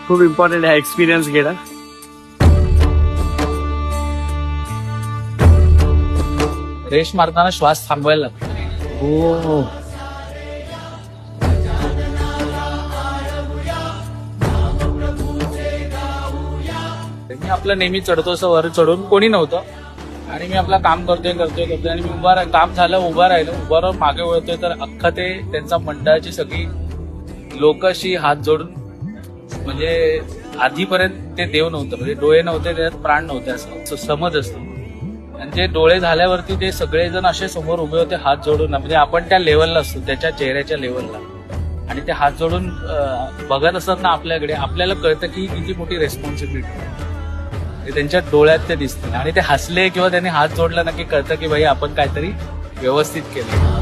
खूप इम्पॉर्टंट आहे एक्सपिरियन्स घेणं. रेस मारताना श्वास थांबवायला लागतो. हो. मी आपलं नेहमी चढतो असं वर चढून कोणी नव्हतं आणि मी आपलं काम करतोय आणि मी काम झालं उभा राहिलो मागे वळतोय तर अख्खा ते त्यांचा मंडळाची सगळी लोक अशी हात जोडून म्हणजे आधीपर्यंत ते देव नव्हतं म्हणजे डोळे नव्हते त्यात प्राण नव्हते असं समज असतो. आणि ते डोळे झाल्यावरती ते सगळेजण असे समोर उभे होते हात जोडून म्हणजे आपण त्या लेवलला असतो त्याच्या चेहऱ्याच्या लेवलला आणि ते हात जोडून बघत असतात ना आपल्याकडे आपल्याला कळतं की किती मोठी रेस्पॉन्सिबिलिटी त्यांच्या डोळ्यात ते दिसतं आणि ते हसले किंवा त्यांनी हात जोडला नक्की कळतं की भाई आपण काहीतरी व्यवस्थित केलं.